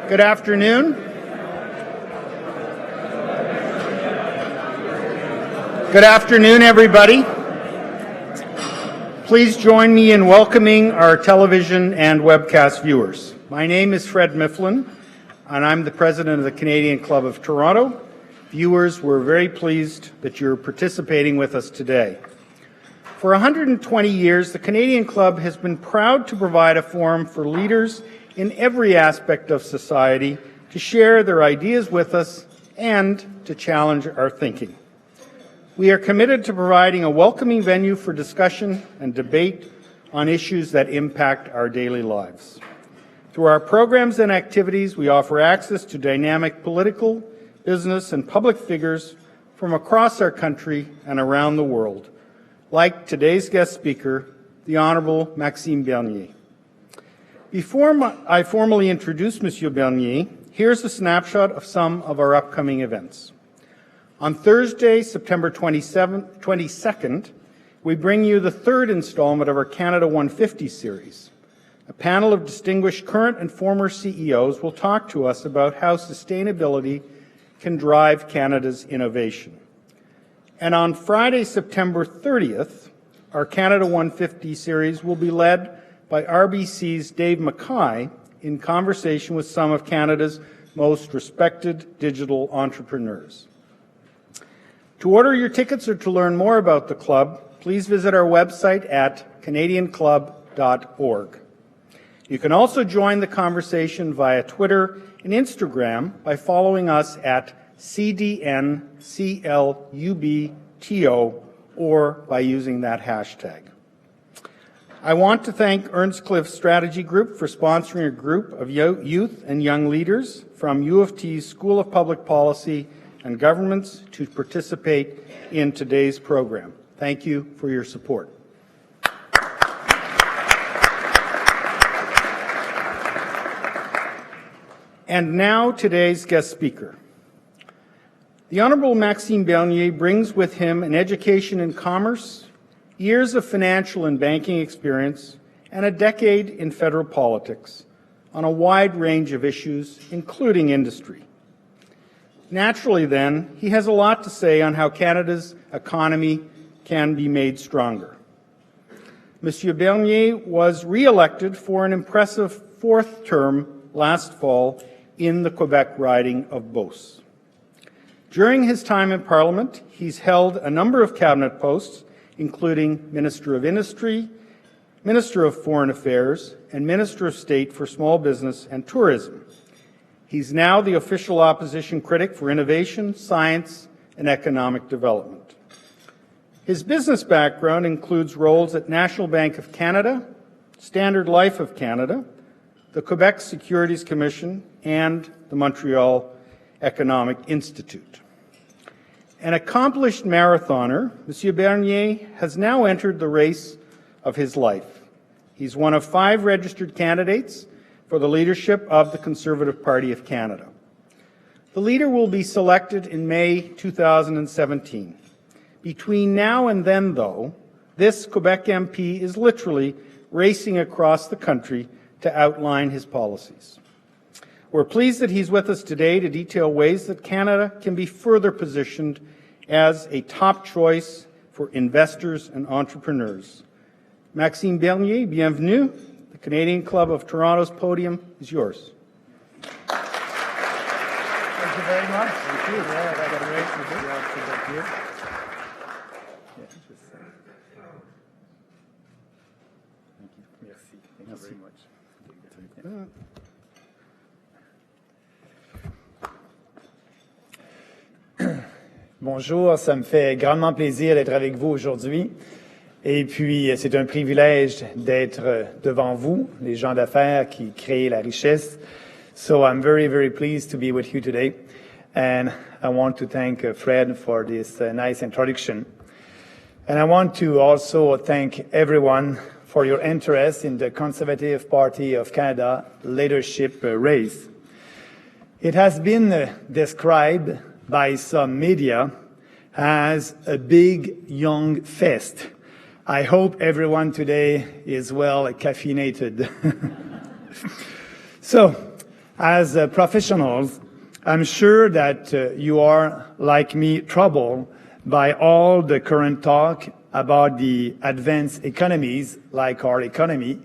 Good afternoon. Good afternoon, everybody. Please join me in welcoming our television and webcast viewers. My name is Fred Mifflin, and I'm the president of the Canadian Club of Toronto. Viewers, we're very pleased that you're participating with us today. For 120 years, the Canadian Club has been proud to provide a forum for leaders in every aspect of society to share their ideas with us and to challenge our thinking. We are committed to providing a welcoming venue for discussion and debate on issues that impact our daily lives. Through our programs and activities, we offer access to dynamic political, business, and public figures from across our country and around the world, like today's guest speaker, the Honourable Maxime Bernier. Before I formally introduce Monsieur Bernier, here's a snapshot of some of our upcoming events. On Thursday, September 22nd, we bring you the third installment of our Canada 150 series. A panel of distinguished current and former CEOs will talk to us about how sustainability can drive Canada's innovation. And on Friday, September 30th, our Canada 150 series will be led by RBC's Dave Mackay in conversation with some of Canada's most respected digital entrepreneurs. To order your tickets or to learn more about the club, please visit our website at canadianclub.org. You can also join the conversation via Twitter and Instagram by following us at CDNCLUBTO or by using that hashtag. I want to thank Ernst Cliff Strategy Group for sponsoring a group of youth and young leaders from U of T's School of Public Policy and Governments to participate in today's program. Thank you for your support. And now today's guest speaker. The Honourable Maxime Bernier brings with him an education in commerce, years of financial and banking experience, and a decade in federal politics on a wide range of issues, including industry. Naturally, then, he has a lot to say on how Canada's economy can be made stronger. Monsieur Bernier was re-elected for an impressive fourth term last fall in the Quebec riding of Beauce. During his time in Parliament, he's held a number of cabinet posts, including Minister of Industry, Minister of Foreign Affairs, and Minister of State for Small Business and Tourism. He's now the official opposition critic for innovation, science, and economic development. His business background includes roles at National Bank of Canada, Standard Life of Canada, the Quebec Securities Commission, and the Montreal Economic Institute. An accomplished marathoner, Monsieur Bernier has now entered the race of his life. He's one of 5 registered candidates for the leadership of the Conservative Party of Canada. The leader will be selected in May 2017. Between now and then, though, this Quebec MP is literally racing across the country to outline his policies. We're pleased that he's with us today to detail ways that Canada can be further positioned as a top choice for investors and entrepreneurs. Maxime Bernier, bienvenue. The Canadian Club of Toronto's podium is yours. Thank you very much. Thank you. Yeah, I got a raise with you. Thank you. Merci. Thank you very much. Bonjour, ça me fait grandement plaisir d'être avec vous aujourd'hui. Et puis, c'est un privilège d'être devant vous, les gens d'affaires qui créent la richesse. So I'm very, very pleased to be with you today. And I want to thank Fred for this nice introduction. And I want to also thank everyone for your interest in the Conservative Party of Canada leadership race. It has been described by some media as a big young fest. I hope everyone today is well caffeinated. So, As professionals, I'm sure that you are, like me, troubled by all the current talk about the advanced economies, like our economy,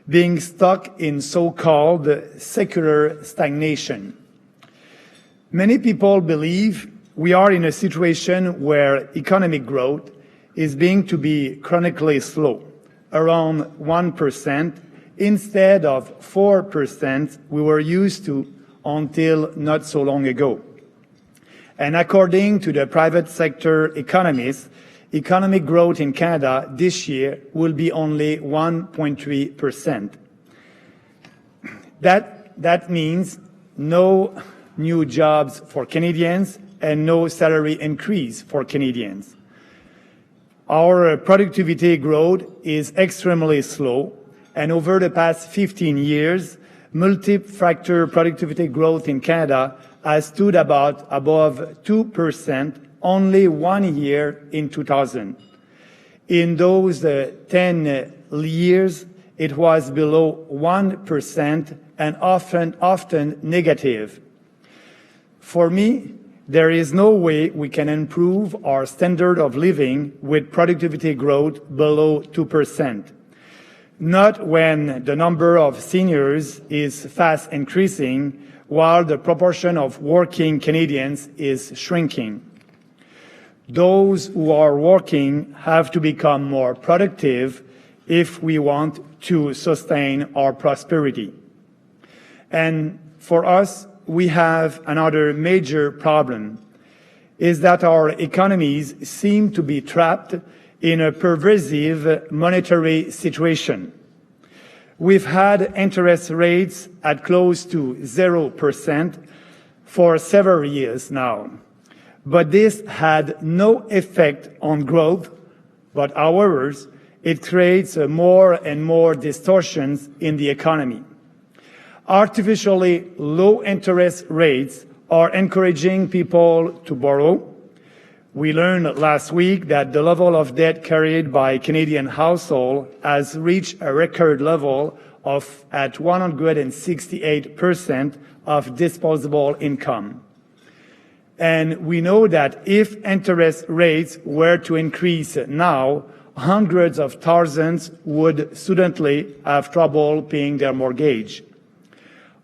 being stuck in so-called secular stagnation. Many people believe we are in a situation where economic growth is being to be chronically slow, around 1%, instead of 4% we were used to until not so long ago. And according to the private sector economists, economic growth in Canada this year will be only 1.3%. That means no new jobs for Canadians and no salary increase for Canadians. Our productivity growth is extremely slow, and over the past 15 years, multi-factor productivity growth in Canada has stood about above 2% only 1 year in 2000. In those 10 years, it was below 1% and often negative. For me, there is no way we can improve our standard of living with productivity growth below 2%. Not when the number of seniors is fast increasing while the proportion of working Canadians is shrinking. Those who are working have to become more productive if we want to sustain our prosperity. And for us, we have another major problem, is that our economies seem to be trapped in a pervasive monetary situation. We've had interest rates at close to 0% for several years now, but this had no effect on growth, but however, it creates more and more distortions in the economy. Artificially low interest rates are encouraging people to borrow. We learned last week that the level of debt carried by Canadian households has reached a record level of at 168% of disposable income. And we know that if interest rates were to increase now, hundreds of thousands would suddenly have trouble paying their mortgage.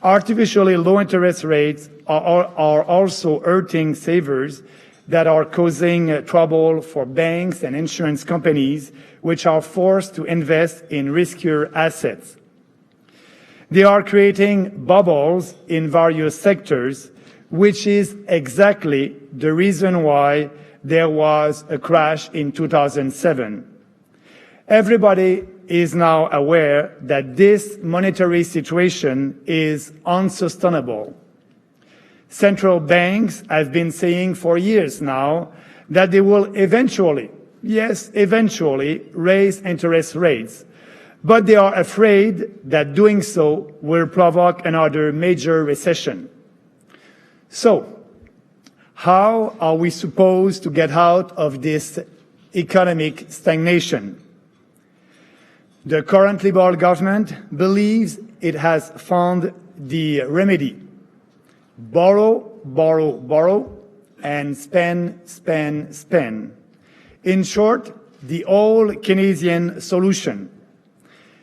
Artificially low interest rates are also hurting savers that are causing trouble for banks and insurance companies, which are forced to invest in riskier assets. They are creating bubbles in various sectors, which is exactly the reason why there was a crash in 2007. Everybody is now aware that this monetary situation is unsustainable. Central banks have been saying for years now that they will eventually, yes, eventually, raise interest rates, but they are afraid that doing so will provoke another major recession. So, how are we supposed to get out of this economic stagnation? The current Liberal government believes it has found the remedy. Borrow, borrow, borrow, and spend, spend, spend. In short, the old Keynesian solution.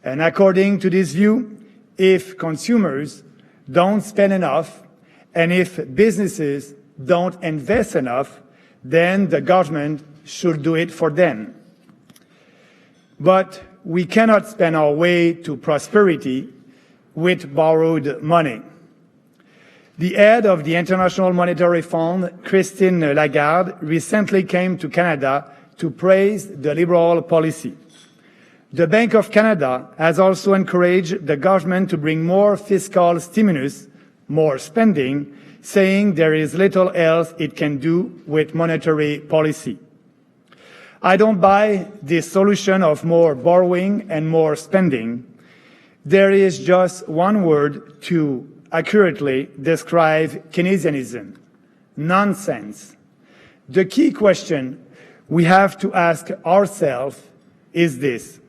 And according to this view, if consumers don't spend enough, and if businesses don't invest enough, then the government should do it for them. But we cannot spend our way to prosperity with borrowed money. The head of the International Monetary Fund, Christine Lagarde, recently came to Canada to praise the Liberal policy. The Bank of Canada has also encouraged the government to bring more fiscal stimulus, more spending, saying there is little else it can do with monetary policy. I don't buy this solution of more borrowing and more spending. There is just one word to accurately describe Keynesianism: nonsense. The key question we have to ask ourselves is this: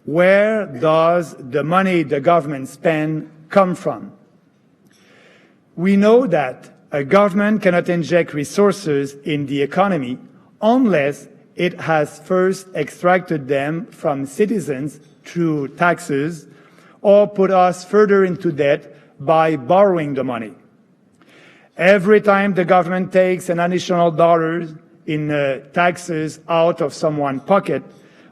where does the money the government spends come from? We know that a government cannot inject resources in the economy unless it has first extracted them from citizens through taxes or put us further into debt by borrowing the money. Every time the government takes an additional dollar in taxes out of someone's pocket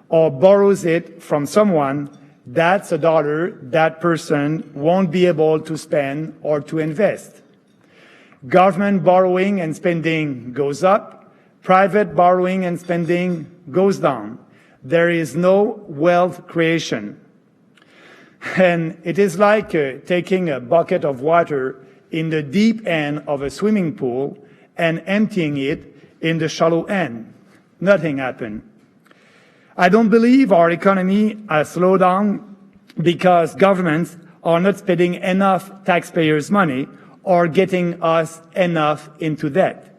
or borrows it from someone, that's a dollar that person won't be able to spend or to invest. Government borrowing and spending goes up, private borrowing and spending goes down. There is no wealth creation. And it is like taking a bucket of water in the deep end of a swimming pool and emptying it in the shallow end. Nothing happened. I don't believe our economy has slowed down because governments are not spending enough taxpayers' money or getting us enough into debt.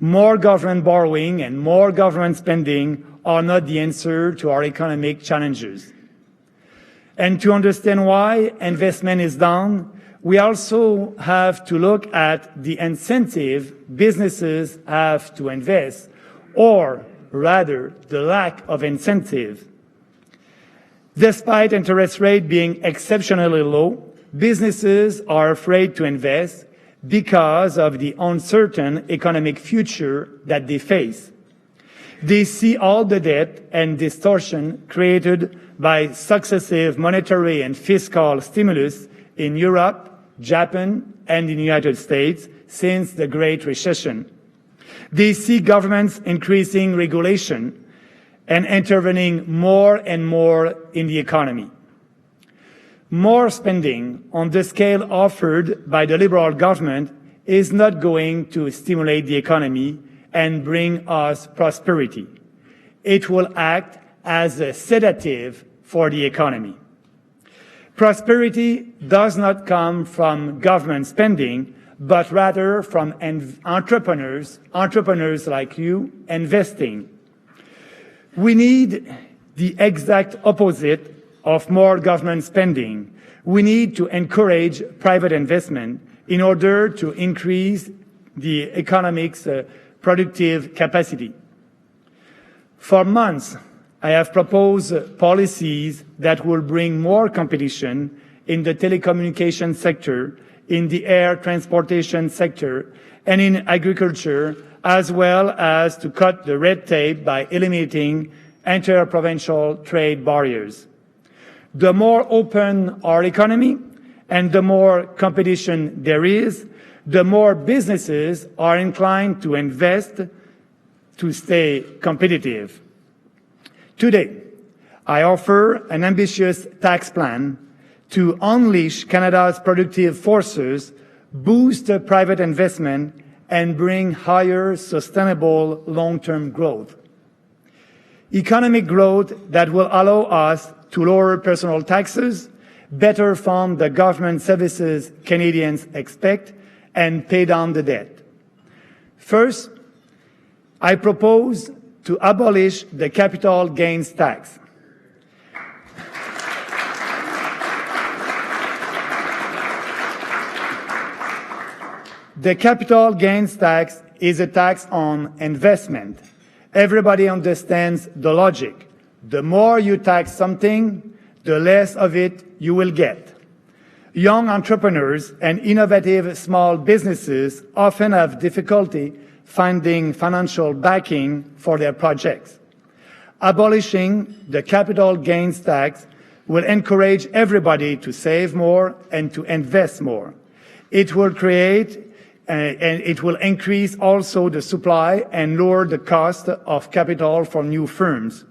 More government borrowing and more government spending are not the answer to our economic challenges. And to understand why investment is down, we also have to look at the incentive businesses have to invest, or rather, the lack of incentive. Despite interest rates being exceptionally low, businesses are afraid to invest because of the uncertain economic future that they face. They see all the debt and distortion created by successive monetary and fiscal stimulus in Europe, Japan, and in the United States since the Great Recession. They see governments increasing regulation and intervening more and more in the economy. More spending on the scale offered by the Liberal government is not going to stimulate the economy and bring us prosperity. It will act as a sedative for the economy. Prosperity does not come from government spending, but rather from entrepreneurs like you, investing. We need the exact opposite of more government spending. We need to encourage private investment in order to increase the economic's productive capacity. For months, I have proposed policies that will bring more competition in the telecommunications sector, in the air transportation sector, and in agriculture, as well as to cut the red tape by eliminating inter-provincial trade barriers. The more open our economy and the more competition there is, the more businesses are inclined to invest to stay competitive. Today, I offer an ambitious tax plan to unleash Canada's productive forces, boost private investment, and bring higher sustainable long-term growth. Economic growth that will allow us to lower personal taxes, better fund the government services Canadians expect, and pay down the debt. First, I propose to abolish the capital gains tax. The capital gains tax is a tax on investment. Everybody understands the logic. The more you tax something, the less of it you will get. Young entrepreneurs and innovative small businesses often have difficulty finding financial backing for their projects. Abolishing the capital gains tax will encourage everybody to save more and to invest more. It will create and it will increase also the supply and lower the cost of capital for new firms.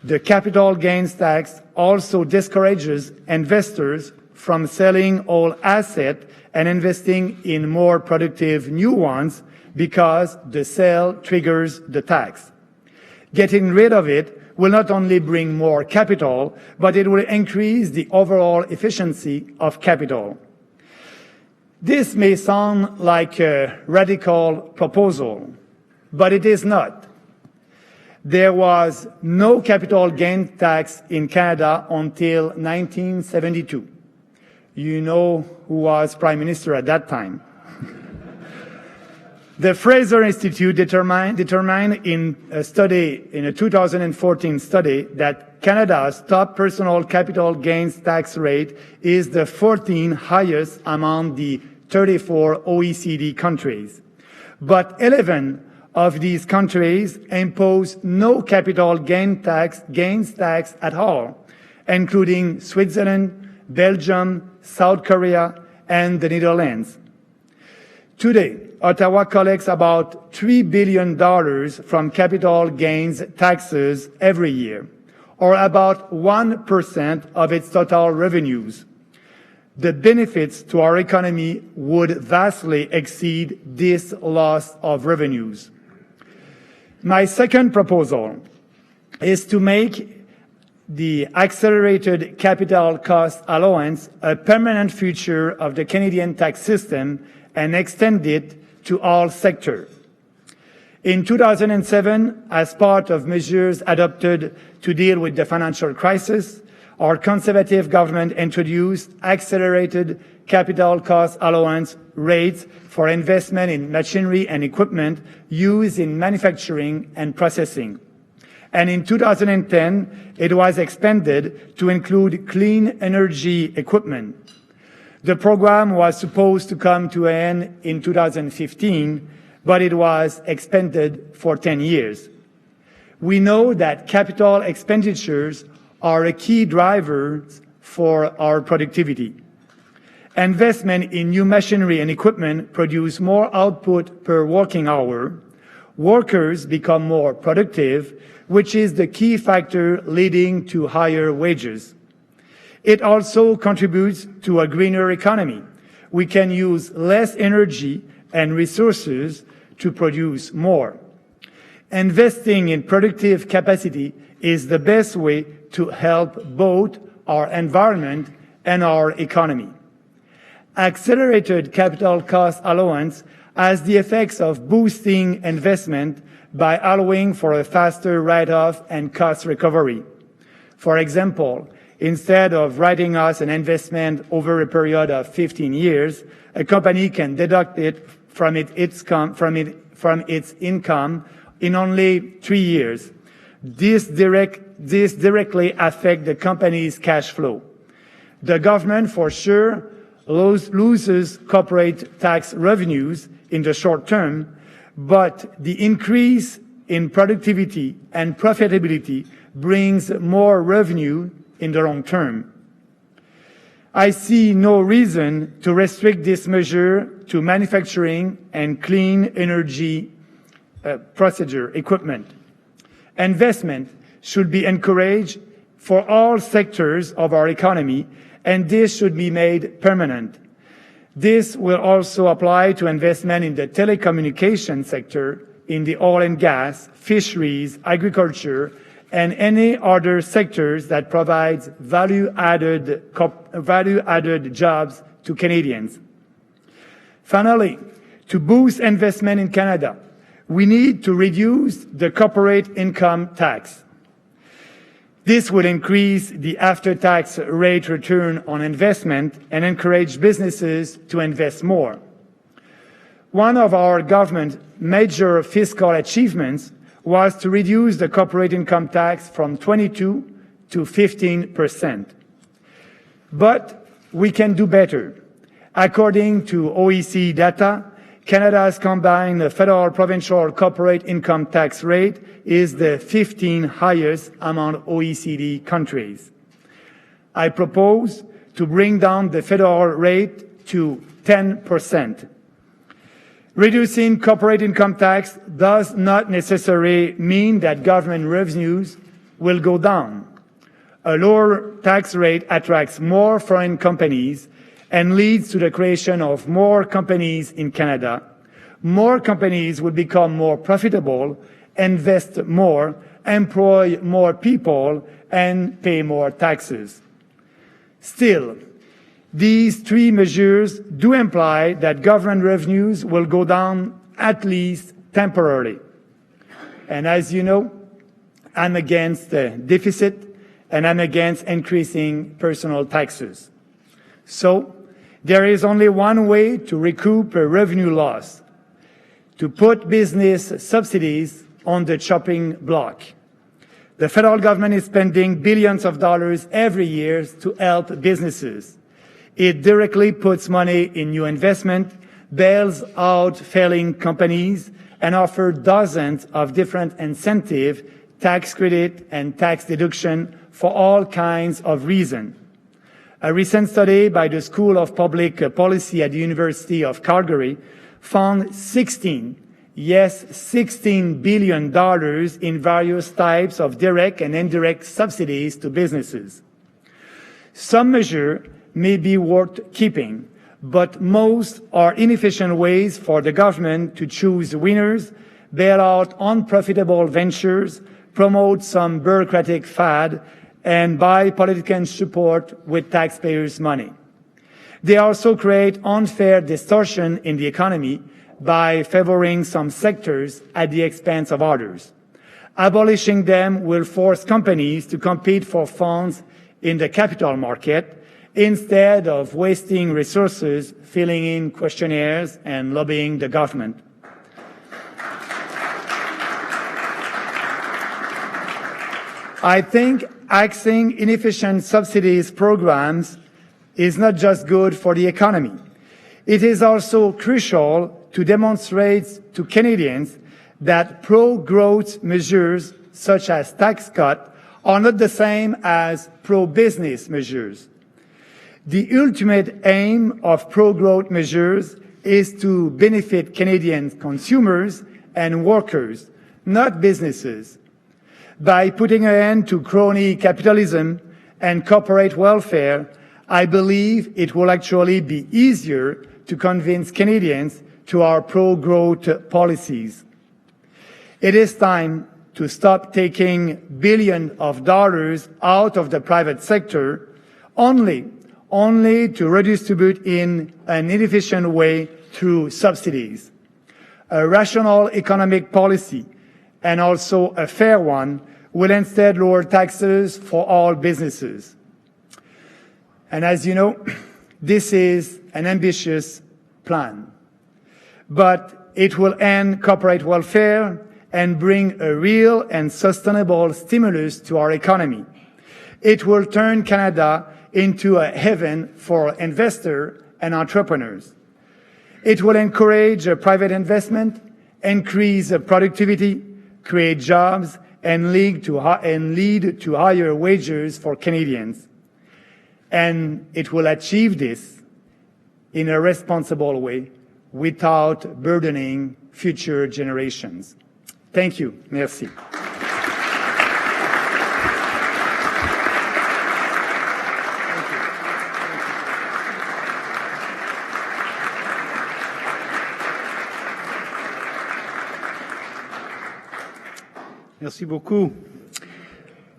The capital gains tax also discourages investors from selling old assets and investing in more productive new ones because the sale triggers the tax. Getting rid of it will not only bring more capital, but it will increase the overall efficiency of capital. This may sound like a radical proposal, but it is not. There was no capital gain tax in Canada until 1972. You know who was Prime Minister at that time. The Fraser Institute determined in a 2014 study that Canada's top personal capital gains tax rate is the 14th highest among the 34 OECD countries. But 11 of these countries impose no capital gains tax at all, including Switzerland, Belgium, South Korea, and the Netherlands. Today, Ottawa collects about $3 billion from capital gains taxes every year, or about 1% of its total revenues. The benefits to our economy would vastly exceed this loss of revenues. My second proposal is to make the accelerated capital cost allowance a permanent feature of the Canadian tax system and extend it to all sectors. In 2007, as part of measures adopted to deal with the financial crisis, our Conservative government introduced accelerated capital cost allowance rates for investment in machinery and equipment used in manufacturing and processing. And in 2010, it was expanded to include clean energy equipment. The program was supposed to come to an end in 2015, but it was expanded for 10 years. We know that capital expenditures are a key driver for our productivity. Investment in new machinery and equipment produce more output per working hour. Workers become more productive, which is the key factor leading to higher wages. It also contributes to a greener economy. We can use less energy and resources to produce more. Investing in productive capacity is the best way to help both our environment and our economy. Accelerated capital cost allowance has the effects of boosting investment by allowing for a faster write-off and cost recovery. For example, instead of writing off an investment over a period of 15 years, a company can deduct it from its income in only 3 years. This directly affects the company's cash flow. The government, for sure, loses corporate tax revenues in the short term, but the increase in productivity and profitability brings more revenue in the long term. I see no reason to restrict this measure to manufacturing and clean energy procedure equipment. Investment should be encouraged for all sectors of our economy, and this should be made permanent. This will also apply to investment in the telecommunication sector, in the oil and gas, fisheries, agriculture, and any other sectors that provides value-added jobs to Canadians. Finally, to boost investment in Canada, we need to reduce the corporate income tax. This will increase the after-tax rate return on investment and encourage businesses to invest more. One of our government's major fiscal achievements was to reduce the corporate income tax from 22% to 15%. But we can do better. According to OECD data, Canada's combined federal provincial corporate income tax rate is the 15th highest among OECD countries. I propose to bring down the federal rate to 10%. Reducing corporate income tax does not necessarily mean that government revenues will go down. A lower tax rate attracts more foreign companies and leads to the creation of more companies in Canada. More companies will become more profitable, invest more, employ more people, and pay more taxes. Still, these three measures do imply that government revenues will go down at least temporarily. And as you know, I'm against the deficit and I'm against increasing personal taxes. So, there is only one way to recoup a revenue loss: to put business subsidies on the chopping block. The federal government is spending billions of dollars every year to help businesses. It directly puts money in new investment, bails out failing companies, and offers dozens of different incentives, tax credit, and tax deduction for all kinds of reasons. A recent study by the School of Public Policy at the University of Calgary found $16 billion in various types of direct and indirect subsidies to businesses. Some measures may be worth keeping, but most are inefficient ways for the government to choose winners, bail out unprofitable ventures, promote some bureaucratic fad, and buy political support with taxpayers' money. They also create unfair distortion in the economy by favoring some sectors at the expense of others. Abolishing them will force companies to compete for funds in the capital market instead of wasting resources filling in questionnaires and lobbying the government. I think axing inefficient subsidies programs is not just good for the economy. It is also crucial to demonstrate to Canadians that pro-growth measures such as tax cut are not the same as pro-business measures. The ultimate aim of pro-growth measures is to benefit Canadian consumers and workers, not businesses. By putting an end to crony capitalism and corporate welfare, I believe it will actually be easier to convince Canadians to our pro-growth policies. It is time to stop taking billions of dollars out of the private sector only to redistribute in an inefficient way through subsidies. A rational economic policy, and also a fair one, will instead lower taxes for all businesses. And as you know, this is an ambitious plan, but it will end corporate welfare and bring a real and sustainable stimulus to our economy. It will turn Canada into a haven for investors and entrepreneurs. It will encourage private investment, increase productivity, create jobs, and lead to higher wages for Canadians. And it will achieve this in a responsible way without burdening future generations. Thank you. Merci. Merci beaucoup.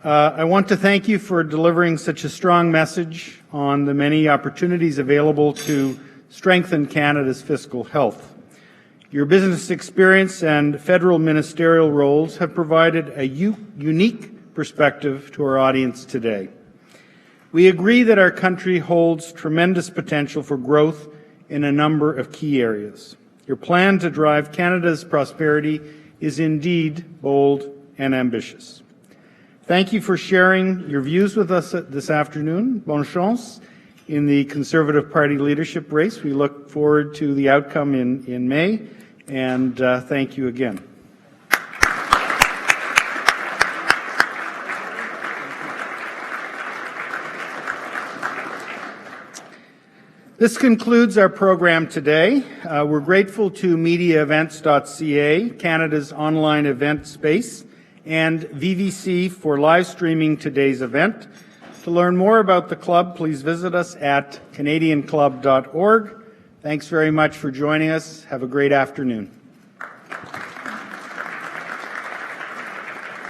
I want to thank you for delivering such a strong message on the many opportunities available to strengthen Canada's fiscal health. Your business experience and federal ministerial roles have provided a unique perspective to our audience today. We agree that our country holds tremendous potential for growth in a number of key areas. Your plan to drive Canada's prosperity is indeed bold and ambitious. Thank you for sharing your views with us this afternoon. Bonne chance in the Conservative Party leadership race. We look forward to the outcome in May, and thank you again. This concludes our program today. We're grateful to MediaEvents.ca, Canada's online event space, and VVC for live streaming today's event. To learn more about the club, please visit us at canadianclub.org. Thanks very much for joining us. Have a great afternoon.